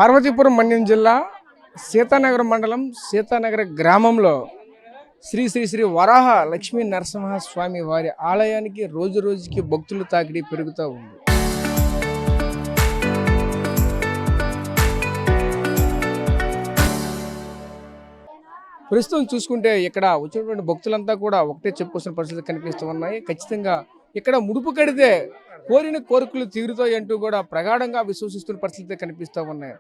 పార్వతీపురం మన్యం జిల్లా సీతానగరం మండలం సీతానగర గ్రామంలో శ్రీ శ్రీ శ్రీ వరాహ లక్ష్మీ నరసింహస్వామి వారి ఆలయానికి రోజు రోజుకి భక్తులు తాకిడి పెరుగుతూ ఉంది. ప్రస్తుతం చూసుకుంటే ఇక్కడ వచ్చినటువంటి భక్తులంతా కూడా ఒకటే చెప్పుకోవాల్సిన పరిస్థితులు కనిపిస్తూ ఉన్నాయి. ఖచ్చితంగా ఇక్కడ ముడుపు కడితే కోరిన కోరికలు తీరుతాయి అంటూ కూడా ప్రగాఢంగా విశ్వసిస్తున్న పరిస్థితులు కనిపిస్తూ ఉన్నాయి.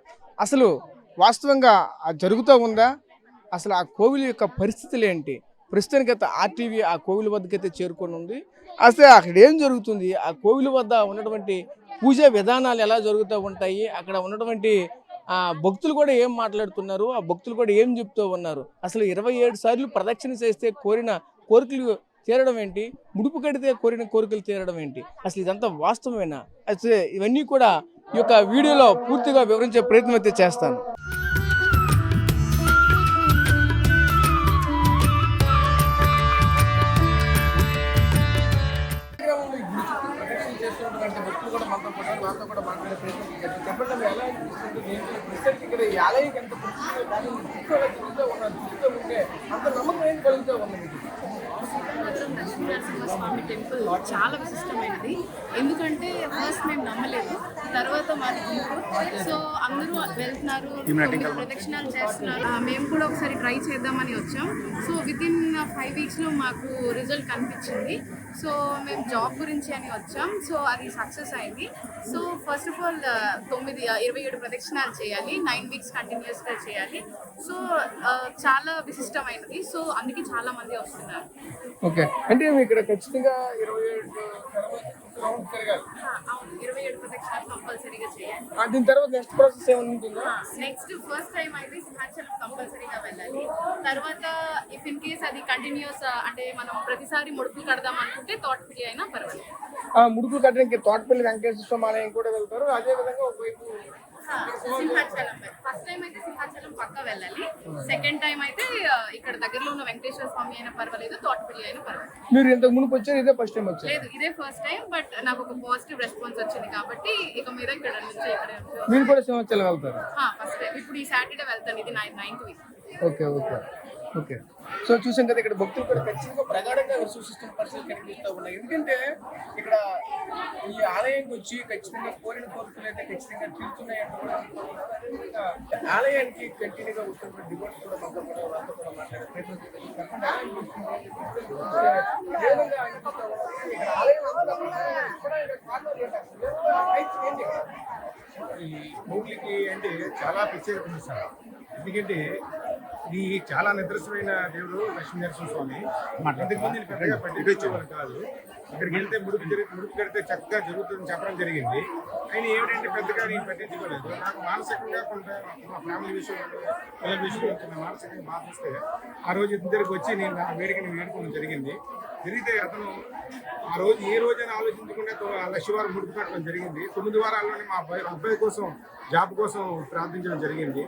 అసలు వాస్తవంగా జరుగుతూ ఉందా? అసలు ఆ కోవిల యొక్క పరిస్థితులు ఏంటి? ప్రస్తుతానికైతే ఆర్టీవీ ఆ కోవిల వద్దకైతే చేరుకొని ఉంది. అసలు అక్కడ ఏం జరుగుతుంది, ఆ కోవిల వద్ద ఉన్నటువంటి పూజా విధానాలు ఎలా జరుగుతూ ఉంటాయి, అక్కడ ఉన్నటువంటి భక్తులు కూడా ఏం మాట్లాడుతున్నారు, ఆ భక్తులు కూడా ఏం చెప్తూ ఉన్నారు, అసలు 27 సార్లు ప్రదక్షిణ చేస్తే కోరిన కోరికలు తీరడం ఏంటి, ముడుపు కడితే కోరిన కోరికలు తీరడం ఏంటి, అసలు ఇదంతా వాస్తవమేనా? అసలు ఇవన్నీ కూడా ఈ యొక్క వీడియోలో పూర్తిగా వివరించే ప్రయత్నం అయితే చేస్తాను. లక్ష్మీనరసింహస్వామి టెంపుల్ చాలా విశిష్టమైనది. ఎందుకంటే ఫస్ట్ మేము నమ్మలేదు, తర్వాత మాకు సో అందరూ వెళ్తున్నారు, ప్రదక్షిణాలు చేస్తున్నారు. మేము కూడా ఒకసారి ట్రై చేద్దామని వచ్చాం. సో వితిన్ 5 వీక్స్లో మాకు రిజల్ట్ కనిపించింది. సో మేము జాబ్ గురించి అని వచ్చాం. సో అది సక్సెస్ అయింది. సో ఫస్ట్ ఆఫ్ ఆల్ 27 ప్రదక్షిణాలు చేయాలి, 9 వీక్స్ కంటిన్యూస్గా చేయాలి. సో చాలా విశిష్టమైనది. సో అందుకే చాలా మంది వస్తున్నారు. ఓకే, అంటే ఇక్కడ ఖచ్చితంగా 27 ప్రదక్షిణాలు కంపల్సరీగా చేయాలి. దీని తర్వాత నెక్స్ట్ ప్రాసెస్ ఏమైనా ఉంటుందా? నెక్స్ట్ ఫస్ట్ టైం అయితే సింహాచలం కంపల్సరీగా వెళ్ళాలి. తర్వాత ఇఫ్ ఇన్ కేస్ అది కంటిన్యూస్ అంటే మనం ప్రతిసారి ముడుపులు కడదాం అనుకుంటే తోటపల్లి అయినా పర్వాలేదు. ముడుపులు కట్టడానికి తోటపల్లి వెంకటేశ్వర స్వామి ఆలయం కూడా వెళ్తారు. అదే విధంగా ఒకవైపు సింహాచలం ఫస్ట్ టైం అయితే సింహాచలం పక్క వెళ్ళాలి. సెకండ్ టైం అయితే ఇక్కడ దగ్గరలో ఉన్న వెంకటేశ్వర స్వామి అయినా పర్వాలేదు, తోటపల్లి అయినా పర్వాలేదు. మీరు ఇంతకు ముందు వచ్చారు, ఇదే ఫస్ట్ టైం వచ్చారు? లేదు, ఇదే ఫస్ట్ టైం. బట్ నాకు ఒక పాజిటివ్ రెస్పాన్స్ వచ్చింది కాబట్టి ఇక మీద ఇక్కడ నుంచి మీరు కూడా సింహాచలం వెళ్తారు? First time. ఇప్పుడు ఈ సాటర్డే వెళ్తాను, ఇది 9th week. Okay okay okay. So చూసాం కదా, ఇక్కడ భక్తులు కూడా ఖచ్చితంగా ప్రగాఢంగా విశ్వసిస్తున్న పరిస్థితులు కనిపిస్తూ ఉన్నాయి. ఎందుకంటే ఇక్కడ ఈ ఆలయానికి వచ్చి ఖచ్చితంగా కోరిన కోరికలు అయితే ఖచ్చితంగా తీరుతున్నాయి అంటూ కూడా ఆలయానికి కంటిన్యూగా వస్తున్న డివోట్స్ కూడా మనతో కూడా వాళ్ళతో కూడా మాట్లాడే ప్రయత్నం ఈ కోవిలికి అంటే చాలా ప్రత్యేకత ఉంది సార్. ఎందుకంటే ఇది చాలా నిదర్శనమైన దేవుడు లక్ష్మీనరసింహ స్వామి. ఇంతకుముందు నేను పెద్దగా పట్టించేవాళ్ళు కాదు. ఇక్కడికి వెళ్తే ముడుపు కడితే చక్కగా జరుగుతుందని చెప్పడం జరిగింది. ఆయన ఏమిటంటే పెద్దగా నేను పట్టించుకోలేదు. నాకు మానసికంగా కొంత మా ఫ్యామిలీ విషయంలో పిల్లల విషయంలో కొంత మానసికంగా బాధిస్తే ఆ రోజు ఇద్దరికి వచ్చి నేను నా వేడికని వేడుకోవడం జరిగింది. జరిగితే అతను ఆ రోజు ఏ రోజైనా ఆలోచించకుండా లక్షవారం ముడుపు కట్టడం జరిగింది. 9 వారాల్లోనే మా అబ్బాయి కోసం జాబ్ కోసం ప్రార్థించడం జరిగింది.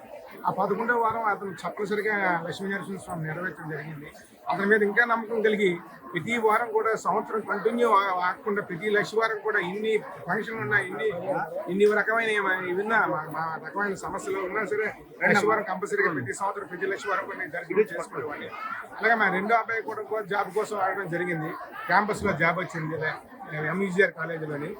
ఆ 11వ వారం అతను తప్పనిసరిగా లక్ష్మీనరసింహ స్వామి నెరవేర్చడం జరిగింది. అతని మీద ఇంకా నమ్మకం కలిగి ప్రతి వారం కూడా సంవత్సరం కంటిన్యూ ఆగకుండా ప్రతి లక్షవారం కూడా ఇన్ని ఫంక్షన్లు ఉన్నా ఇన్ని రకమైన ఇవిన్నా మా రకమైన సమస్యలు ఉన్నా సరే లక్షవారం కంపల్సరీగా ప్రతి సంవత్సరం ప్రతి లక్షవారం కూడా నేను దర్శనం చేసుకునేవాడిని. అలాగే మా రెండో అబ్బాయి కూడా జాబ్ కోసం ఆడడం జరిగింది. క్యాంపస్లో జాబ్ వచ్చింది ఎంఈజీఆర్ కాలేజీలోని.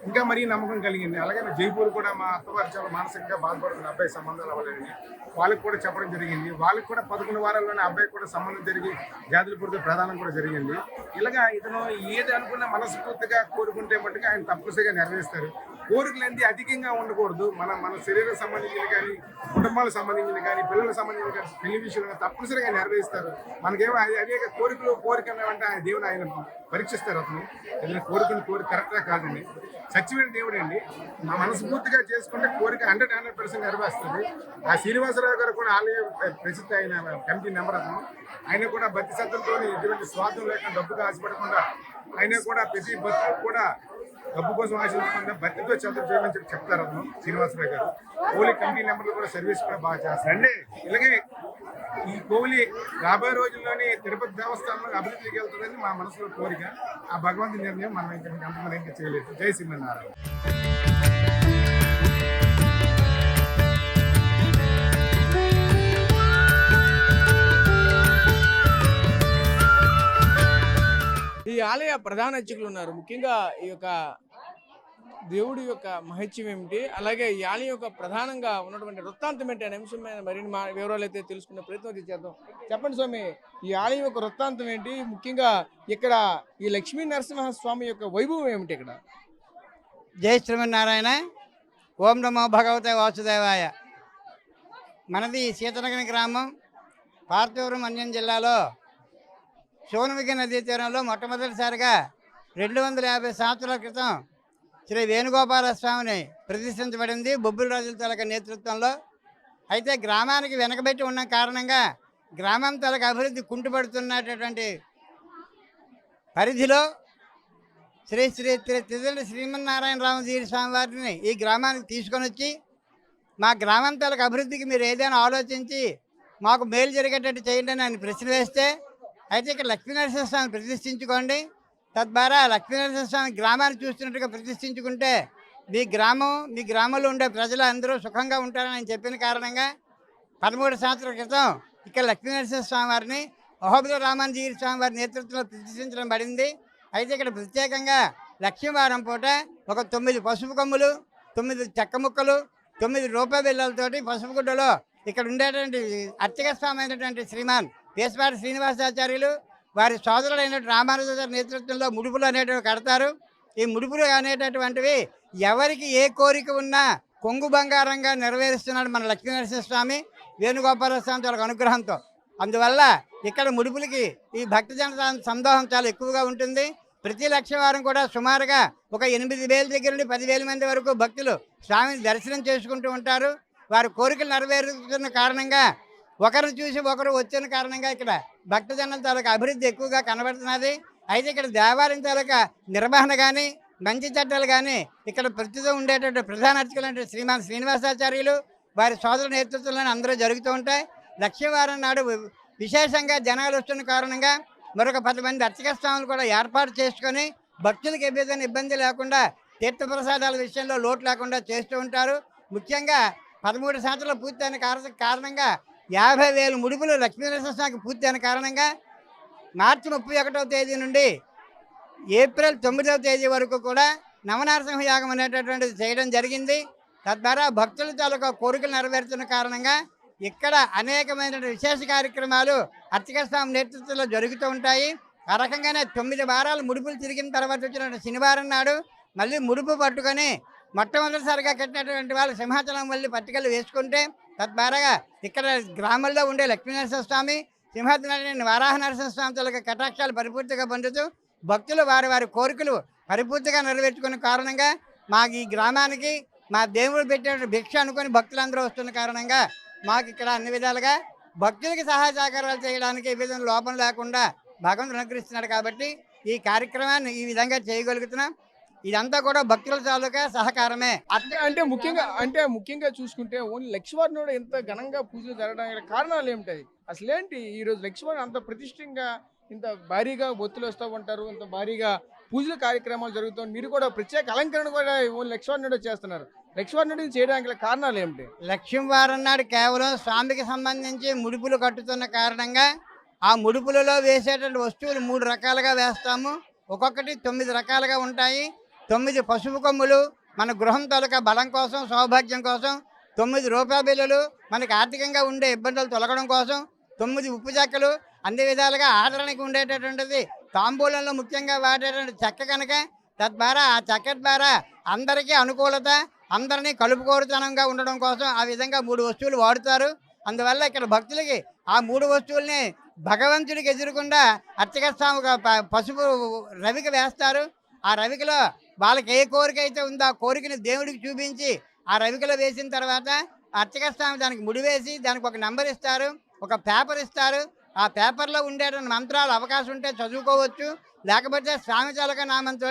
ఇంకా మరీ నమ్మకం కలిగింది. అలాగే జైపూర్ కూడా మా అత్తవారు చాలా మానసికంగా బాధపడుతున్న అబ్బాయి సంబంధాలు అవ్వలేదని వాళ్ళకి కూడా చెప్పడం జరిగింది. వాళ్ళకి కూడా 11 వారాల్లోనే అబ్బాయి కూడా సంబంధం జరిగి జాతులపూర్తో ప్రధానం కూడా జరిగింది. ఇలాగా ఇతను ఏది అనుకున్న మనస్ఫూర్తిగా కోరుకుంటే మట్టుగా ఆయన తప్పనిసరిగా నెరవేరుస్తారు. కోరికలు అధికంగా ఉండకూడదు. మన శరీరం సంబంధించిన కానీ, కుటుంబాలకు సంబంధించిన కానీ, పిల్లలకు సంబంధించిన కానీ, పెళ్లి విషయంలో తప్పనిసరిగా నెరవేరుస్తారు. మనకేమో అదే కోరికలు అంటే ఆయన దేవుడు ఆయన పరీక్షిస్తారు. అతను ఏదైనా కోరిక కరెక్ట్గా కాదండి. సత్యమైన దేవుడు అండి. మా మనస్ఫూర్తిగా చేసుకుంటే కోరిక 100% నెరవేరుస్తుంది. ఆ శ్రీనివాసరావు గారు కూడా ఆలయ ప్రసిద్ధ అయిన కమిటీ నెంబర్ అతను. ఆయన కూడా భక్తి శ్రద్ధలతో ఎటువంటి స్వార్థం లేకుండా డబ్బుగా ఆశపడకుండా ఆయన కూడా ప్రతి భక్తులకు కూడా డబ్బు కోసం ఆశించకుండా భక్తితో చదువు చేయమని చెప్తారు అతను శ్రీనివాసరావు గారు. కోవిలి కమిటీ నెంబర్లు కూడా సర్వీస్ కూడా బాగా చేస్తారండి. ఇలాగే ఈ కోవిలి రాబోయే రోజుల్లోనే తిరుపతి దేవస్థానంలో అభివృద్ధికి వెళ్తుందని మా మనసులో కోరిక. ఆ భగవంతుని నిర్ణయం మనం ఇంకా చేయలేదు. జై శ్రీమన్నారాయణ. ఆలయ ప్రధాన అర్చకులు ఉన్నారు. ముఖ్యంగా ఈ యొక్క దేవుడి యొక్క మహత్యం ఏమిటి, అలాగే ఈ ఆలయం యొక్క ప్రధానంగా ఉన్నటువంటి వృత్తాంతం ఏంటి అనే అంశం మీద మరిన్ని వివరాలు అయితే తెలుసుకునే ప్రయత్నం అయితే చేద్దాం. చెప్పండి స్వామి, ఈ ఆలయం యొక్క వృత్తాంతం ఏంటి, ముఖ్యంగా ఇక్కడ ఈ లక్ష్మీ నరసింహ స్వామి యొక్క వైభవం ఏమిటి ఇక్కడ? జై శ్రీమన్నారాయణ. ఓం నమో భగవతే వాసుదేవాయ. మనది సీతనగరి గ్రామం, పార్థివరం మన్యం జిల్లాలో సోనముఖి నదీ తీరంలో మొట్టమొదటిసారిగా 250 సంవత్సరాల క్రితం శ్రీ వేణుగోపాల స్వామిని ప్రతిష్ఠించబడింది బొబ్బిలి రాజుల తాలూకా నేతృత్వంలో. అయితే గ్రామానికి వెనకబెట్టి ఉన్న కారణంగా గ్రామం తాలూకా అభివృద్ధి కుంటుపడుతున్నటువంటి పరిధిలో శ్రీ శ్రీ తిరుమల శ్రీమన్నారాయణరామజీరి స్వామి వారిని ఈ గ్రామానికి తీసుకొని వచ్చి మా గ్రామం తాలూకా అభివృద్ధికి మీరు ఏదైనా ఆలోచించి మాకు మేలు జరిగేటట్టు చేయండి అని ఆయన ప్రశ్న వేస్తే, అయితే ఇక్కడ లక్ష్మీనరసింహస్వామిని ప్రతిష్ఠించుకోండి, తద్వారా లక్ష్మీనరసింహస్వామి గ్రామాన్ని చూస్తున్నట్టుగా ప్రతిష్ఠించుకుంటే మీ గ్రామంలో ఉండే ప్రజలు అందరూ సుఖంగా ఉంటారని ఆయన చెప్పిన కారణంగా 13 సంవత్సరాల క్రితం ఇక్కడ లక్ష్మీనరసింహస్వామి వారిని అహోబిల రామానుజీరి స్వామి వారి నేతృత్వంలో ప్రతిష్ఠించడం పడింది. అయితే ఇక్కడ ప్రత్యేకంగా లక్ష్మీవారం పూట ఒక 9 పసుపు కొమ్ములు, 9 చెక్క ముక్కలు, 9 రూపాయ బిళ్ళలతోటి పసుపు గుడ్డలో ఇక్కడ ఉండేటువంటి అర్చక స్వామి అయినటువంటి శ్రీమాన్ పేసపాటి శ్రీనివాసాచార్యులు వారి సోదరుడైనటువంటి రామానుజాచార్య నేతృత్వంలో ముడుపులు అనేటివి కడతారు. ఈ ముడుపులు అనేటటువంటివి ఎవరికి ఏ కోరిక ఉన్నా కొంగు బంగారంగా నెరవేరుస్తున్నాడు మన లక్ష్మీనరసింహస్వామి వేణుగోపాల స్వామి వాళ్ళ అనుగ్రహంతో. అందువల్ల ఇక్కడ ముడుపులకి ఈ భక్తజన సందోహం చాలా ఎక్కువగా ఉంటుంది. ప్రతి లక్షవారం కూడా సుమారుగా ఒక 8,000 దగ్గర నుండి 10,000 మంది వరకు భక్తులు స్వామిని దర్శనం చేసుకుంటూ ఉంటారు. వారి కోరికలు నెరవేరుతున్న కారణంగా ఒకరు చూసి ఒకరు వచ్చిన కారణంగా ఇక్కడ భక్తజనుల తాలూకా అభివృద్ధి ఎక్కువగా కనబడుతున్నది. అయితే ఇక్కడ దేవాలయం తాలూకా నిర్వహణ కానీ మంచి చట్టాలు కానీ ఇక్కడ ప్రస్తుతం ఉండేటటువంటి ప్రధాన అర్చకులు అంటే శ్రీమాన్ శ్రీనివాసాచార్యులు వారి సోదరుల నేతృత్వంలో అందరూ జరుగుతూ ఉంటాయి. లక్ష్మీవారం నాడు విశేషంగా జనాలు వస్తున్న కారణంగా మరొక 10 మంది అర్చక స్వాములు కూడా ఏర్పాటు చేసుకొని భక్తులకు ఏ విధంగా ఇబ్బంది లేకుండా తీర్థప్రసాదాల విషయంలో లోటు లేకుండా చేస్తూ ఉంటారు. ముఖ్యంగా 13 సంవత్సరాలు పూర్తయిన కారణంగా 50,000 ముడుపులు లక్ష్మీనరసింహస్వామికి పూర్తయిన కారణంగా మార్చి 31వ తేదీ నుండి ఏప్రిల్ 9వ తేదీ వరకు కూడా నవనరసింహ యాగం అనేటటువంటిది చేయడం జరిగింది. తద్వారా భక్తుల తాలూకా కోరికలు నెరవేరుతున్న కారణంగా ఇక్కడ అనేకమైన విశేష కార్యక్రమాలు అర్చక స్వామి నేతృత్వంలో జరుగుతూ ఉంటాయి. ఆ రకంగానే 9 వారాలు ముడుపులు తిరిగిన తర్వాత వచ్చిన శనివారం నాడు మళ్ళీ ముడుపు పట్టుకొని మొట్టమొదటిసారిగా కట్టినటువంటి వాళ్ళు సింహాచలం వెళ్ళి పట్టికలు వేసుకుంటే తద్వారా ఇక్కడ గ్రామంలో ఉండే లక్ష్మీనరసింహస్వామి సింహాచలం వారాహ నరసింహస్వామి తాలూకా కటాక్షాలు పరిపూర్తిగా పొందుతూ భక్తులు వారి కోరికలు పరిపూర్తిగా నెరవేర్చుకున్న కారణంగా మాకు ఈ గ్రామానికి మా దేవుడు పెట్టిన భిక్ష అనుకుని భక్తులందరూ వస్తున్న కారణంగా మాకు ఇక్కడ అన్ని విధాలుగా భక్తులకి సహాయ సహకారాలు చేయడానికి ఏ విధంగా లోపం లేకుండా భగవంతుడు అనుగ్రహిస్తున్నాడు. కాబట్టి ఈ కార్యక్రమాన్ని ఈ విధంగా చేయగలుగుతున్నాం. ఇదంతా కూడా భక్తుల తాలూకా సహకారమే. అంటే ముఖ్యంగా చూసుకుంటే ఓన్లీ లక్ష్మీవారిని కూడా ఎంత ఘనంగా పూజలు జరగడానికి కారణాలు ఏమిటాయి? అసలు ఏంటి ఈరోజు లక్ష్మీవారిని అంత ప్రతిష్టంగా ఇంత భారీగా బొత్తులు వస్తూ ఉంటారు, ఇంత భారీగా పూజల కార్యక్రమాలు జరుగుతాయి, మీరు కూడా ప్రత్యేక అలంకరణ కూడా ఓన్లీ లక్ష్మీవారిని చేస్తున్నారు. లక్ష్మీవారిని చేయడానికి కారణాలు ఏమిటి? లక్ష్మీవారం నాడు కేవలం స్వామికి సంబంధించి ముడుపులు కట్టుతున్న కారణంగా ఆ ముడుపులలో వేసేటువంటి వస్తువులు 3 రకాలుగా వేస్తాము. ఒక్కొక్కటి 9 రకాలుగా ఉంటాయి. 9 పసుపు కొమ్ములు మన గృహం తాలూకా బలం కోసం, సౌభాగ్యం కోసం, 9 రూపాయ బిళ్ళలు మనకి ఆర్థికంగా ఉండే ఇబ్బందులు తొలగడం కోసం, 9 ఉప్పు చెక్కలు, అన్ని విధాలుగా ఆదరణకి ఉండేటటువంటిది తాంబూలంలో ముఖ్యంగా వాడేటువంటి చెక్క కనుక తద్వారా ఆ చెక్క ద్వారా అందరికీ అనుకూలత, అందరినీ కలుపుకోరుతనంగా ఉండడం కోసం ఆ విధంగా 3 వస్తువులు వాడుతారు. అందువల్ల ఇక్కడ భక్తులకి ఆ 3 వస్తువుల్ని భగవంతుడికి ఎదురుకుండా అర్చక స్వామి పసుపు రవిక వేస్తారు. ఆ రవికలో వాళ్ళకి ఏ కోరిక అయితే ఉందో ఆ కోరికని దేవుడికి చూపించి ఆ రవికలో వేసిన తర్వాత అర్చక స్వామి దానికి ముడివేసి దానికి ఒక నెంబర్ ఇస్తారు, ఒక పేపర్ ఇస్తారు. ఆ పేపర్లో ఉండేటువంటి మంత్రాలు అవకాశం ఉంటే చదువుకోవచ్చు, లేకపోతే స్వామి తాలూకా నామంతో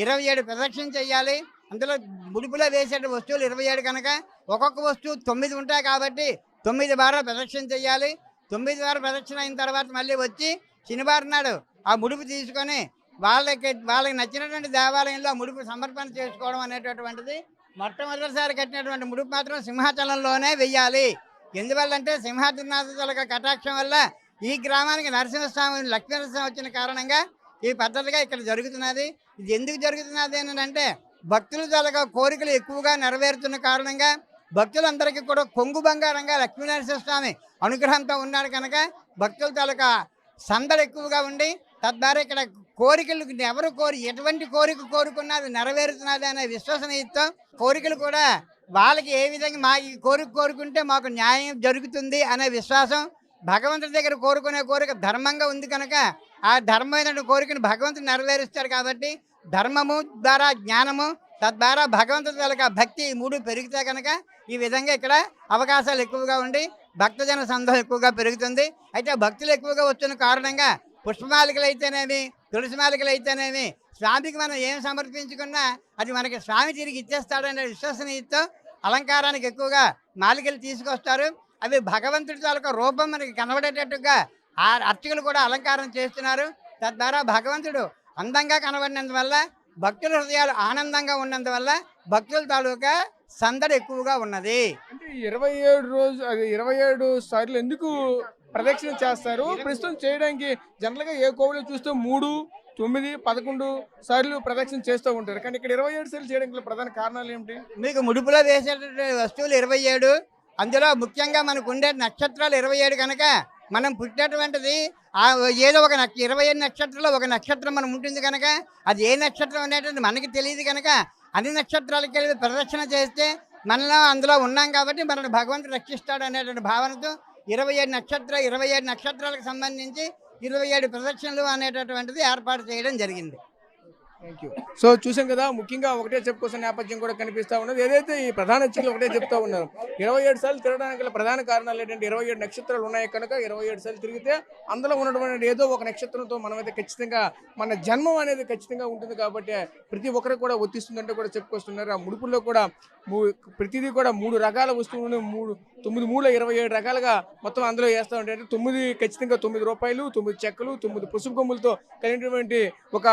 27 ప్రదక్షిణ చెయ్యాలి. అందులో ముడుపులో వేసే వస్తువులు 27 కనుక ఒక్కొక్క వస్తువు 9 ఉంటాయి కాబట్టి 9 వారాలు ప్రదక్షిణ చెయ్యాలి. 9 వారాలు ప్రదక్షిణ అయిన తర్వాత మళ్ళీ వచ్చి శనివారం నాడు ఆ ముడుపు తీసుకొని వాళ్ళకి నచ్చినటువంటి దేవాలయంలో ముడుపు సమర్పణ చేసుకోవడం అనేటటువంటిది. మొట్టమొదటిసారి కట్టినటువంటి ముడుపు మాత్రం సింహాచలంలోనే వెయ్యాలి. ఎందువల్లంటే సింహాచలనాథ కటాక్షం వల్ల ఈ గ్రామానికి నరసింహస్వామి లక్ష్మీనరసింహ వచ్చిన కారణంగా ఈ పద్ధతిగా ఇక్కడ జరుగుతున్నది. ఇది ఎందుకు జరుగుతున్నది అని అంటే భక్తుల తాలూకా కోరికలు ఎక్కువగా నెరవేరుతున్న కారణంగా భక్తులందరికీ కూడా కొంగు బంగారంగా లక్ష్మీనరసింహ స్వామి అనుగ్రహంతో ఉన్నాడు కనుక భక్తుల తాలూకా సందడి ఎక్కువగా ఉండి తద్వారా ఇక్కడ కోరికలు ఎవరు ఎటువంటి కోరిక కోరుకున్నా అది నెరవేరుతున్నది అనే విశ్వసనీయతో కోరికలు కూడా వాళ్ళకి ఏ విధంగా మా ఈ కోరిక కోరుకుంటే మాకు న్యాయం జరుగుతుంది అనే విశ్వాసం, భగవంతుడి దగ్గర కోరుకునే కోరిక ధర్మంగా ఉంది కనుక ఆ ధర్మమైన కోరికను భగవంతుడు నెరవేరుస్తాడు కాబట్టి ధర్మము ద్వారా జ్ఞానము తద్వారా భగవంతుడి తాలూకా భక్తి మూడు పెరిగితే కనుక ఈ విధంగా ఇక్కడ అవకాశాలు ఎక్కువగా ఉండి భక్తజన సందం ఎక్కువగా పెరుగుతుంది. అయితే భక్తులు ఎక్కువగా వచ్చిన కారణంగా పుష్పమాలికలు అయితేనేమి తులసి మాలికలు అయితేనేమి స్వామికి మనం ఏం సమర్పించుకున్నా అది మనకి స్వామి తిరిగి ఇచ్చేస్తాడనే విశ్వసనీయతో అలంకారానికి ఎక్కువగా మాలికలు తీసుకొస్తారు. అవి భగవంతుడి తాలూకా రూపం మనకి కనబడేటట్టుగా ఆ అర్చకులు కూడా అలంకారం చేస్తున్నారు. తద్వారా భగవంతుడు అందంగా కనబడినందువల్ల భక్తుల హృదయాలు ఆనందంగా ఉన్నందువల్ల భక్తుల తాలూకా సందడి ఎక్కువగా ఉన్నది. అంటే 27 రోజు అది 27 సార్లు ఎందుకు ప్రదక్షిణ చేస్తారు? ప్రస్తుతం చేయడానికి జనరల్గా ఏ కోవిలో చూస్తే 3, 9, 11 సార్లు ప్రదక్షిణ చేస్తూ ఉంటారు. కానీ ఇక్కడ 27 సార్లు చేయడానికి ప్రధాన కారణాలు ఏమిటి? మీకు ముడుపులో వేసేటటువంటి వస్తువులు 27, అందులో ముఖ్యంగా మనకు ఉండే నక్షత్రాలు 27 కనుక మనం పుట్టినటువంటిది ఏదో ఒక 27 నక్షత్రంలో ఒక నక్షత్రం మనం ఉంటుంది కనుక అది ఏ నక్షత్రం అనేటువంటి మనకి తెలియదు కనుక అన్ని నక్షత్రాలకి వెళ్ళి ప్రదక్షిణ చేస్తే మనలో అందులో ఉన్నాం కాబట్టి మనల్ని భగవంతుడు రక్షిస్తాడు అనేటువంటి భావనతో 27 నక్షత్రాలకు సంబంధించి 27 ప్రదక్షిణలు అనేటటువంటిది ఏర్పాటు చేయడం జరిగింది. Thank you. సో చూసాం కదా, ముఖ్యంగా ఒకటే చెప్పుకోసం నేపథ్యం కూడా కనిపిస్తూ ఉన్నది. ఏదైతే ఈ ప్రధాన అర్చకులు ఒకటే చెప్తా ఉన్నారు, 27 సార్లు తిరగడానికి గల ప్రధాన కారణాలు ఏంటంటే 27 నక్షత్రాలు ఉన్నాయి కనుక 27 సార్లు తిరిగితే అందులో ఉన్నటువంటి ఏదో ఒక నక్షత్రంతో మనమైతే ఖచ్చితంగా మన జన్మం అనేది ఖచ్చితంగా ఉంటుంది కాబట్టి ప్రతి ఒక్కరికి కూడా వర్తిస్తుందంటే కూడా చెప్పుకొస్తున్నారు. ఆ ముడుపుల్లో కూడా ప్రతిదీ కూడా 3 రకాల వస్తువులను 9 రకాలుగా మొత్తం అందులో వేస్తూ ఉంటాయి. అంటే 9 ఖచ్చితంగా 9 రూపాయలు, 9 చెక్కలు, 9 పసుపు కొమ్ములతో కలిగినటువంటి ఒక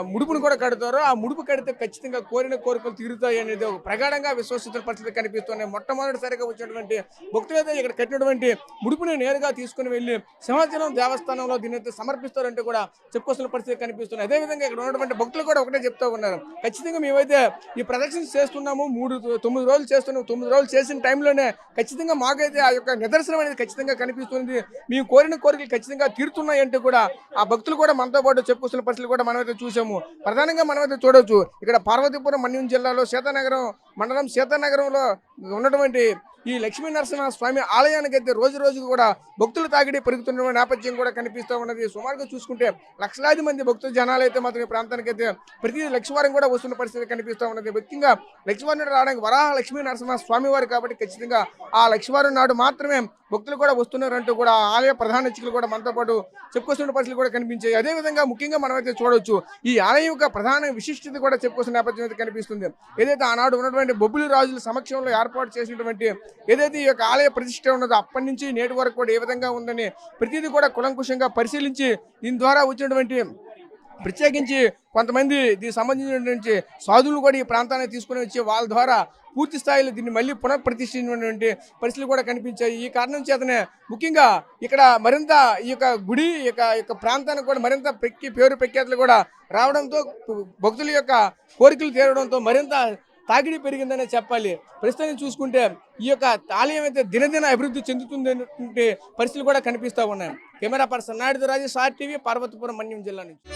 ముడుపును కూడా కడతారు. ఆ ముడుపు కడితే ఖచ్చితంగా కోరిన కోరికలు తీరుతాయి అనేది ఒక ప్రగాఢంగా విశ్వసిస్తున్న పరిస్థితి కనిపిస్తున్నాయి. మొట్టమొదటిసారిగా వచ్చినటువంటి భక్తులైతే ఇక్కడ కట్టినటువంటి ముడుపుని నేరుగా తీసుకుని వెళ్ళి సింహాచలం దేవస్థానంలో దీన్ని సమర్పిస్తారంటే కూడా చెప్పుకొస్తున్న పరిస్థితి కనిపిస్తుంది. అదేవిధంగా ఇక్కడ ఉన్నటువంటి భక్తులు కూడా ఒకటే చెప్తూ ఉన్నారు, ఖచ్చితంగా మేమైతే ఈ ప్రదక్షిణ చేస్తున్నాము, 9 రోజులు చేస్తున్నాము, 9 రోజులు చేసిన టైంలోనే ఖచ్చితంగా మాకైతే ఆ యొక్క నిదర్శనం అనేది ఖచ్చితంగా కనిపిస్తుంది, మేము కోరిన కోరికలు ఖచ్చితంగా తీరుతున్నాయి అంటే కూడా ఆ భక్తులు కూడా మనతో పాటు చెప్పుకొస్తున్న పరిస్థితులు కూడా మనమైతే చూసాము. ప్రధానంగా మనమైతే చూడవచ్చు, ఇక్కడ పార్వతీపురం మన్యం జిల్లాలో సీతానగరం మండలం సీతానగరంలో ఉన్నటువంటి ఈ లక్ష్మీ నరసింహ స్వామి ఆలయానికి అయితే రోజు రోజుకు కూడా భక్తులు తాకిడి పెరుగుతున్న నేపథ్యం కూడా కనిపిస్తూ ఉన్నది. సుమారుగా చూసుకుంటే లక్షలాది మంది భక్తుల జనాలు అయితే మాత్రం ఈ ప్రాంతానికి అయితే ప్రతి లక్షవారం కూడా వస్తున్న పరిస్థితి కనిపిస్తూ ఉన్నది. ముఖ్యంగా లక్షవారం నాడు రావడానికి వరాహ లక్ష్మీ నరసింహ స్వామి వారు కాబట్టి ఖచ్చితంగా ఆ లక్షవారం నాడు మాత్రమే భక్తులు కూడా వస్తున్నారంటూ కూడా ఆలయ ప్రధాన అర్చకులు కూడా మనతో పాటు చెప్పుకొస్తున్న పరిస్థితులు కూడా కనిపించాయి. అదేవిధంగా ముఖ్యంగా మనమైతే చూడవచ్చు, ఈ ఆలయం యొక్క ప్రధాన విశిష్టత కూడా చెప్పుకొస్తున్న నేపథ్యం అయితే కనిపిస్తుంది. ఏదైతే ఆనాడు ఉన్నటువంటి బొబ్బిలి రాజుల సమక్షంలో ఏర్పాటు చేసినటువంటి ఏదైతే ఈ యొక్క ఆలయ ప్రతిష్ట ఉన్నదో అప్పటి నుంచి నేటి వరకు కూడా ఏ విధంగా ఉందని ప్రతిదీ కూడా కులంకుశంగా పరిశీలించి దీని ద్వారా వచ్చినటువంటి ప్రత్యేకించి కొంతమంది దీనికి సంబంధించినటువంటి సాధువులు కూడా ఈ ప్రాంతాన్ని తీసుకుని వచ్చి వాళ్ళ ద్వారా పూర్తి స్థాయిలో దీన్ని మళ్ళీ పునఃప్రతిష్ఠించినటువంటి పరిస్థితులు కూడా కనిపించాయి. ఈ కారణం చేతనే ముఖ్యంగా ఇక్కడ మరింత ఈ యొక్క గుడి యొక్క ప్రాంతానికి కూడా మరింత పేరు ప్రఖ్యాతులు కూడా రావడంతో భక్తుల యొక్క కోరికలు తీరడంతో మరింత తాకిడి పెరిగిందనే చెప్పాలి. ప్రస్తుతం చూసుకుంటే ఈ యొక్క ఆలయం అయితే దినదిన అభివృద్ధి చెందుతుందనే పరిస్థితులు కూడా కనిపిస్తూ ఉన్నాయి. Camera person Naidu Rajesh, RTV, Parvathipuram Manyam జిల్లా నుంచి.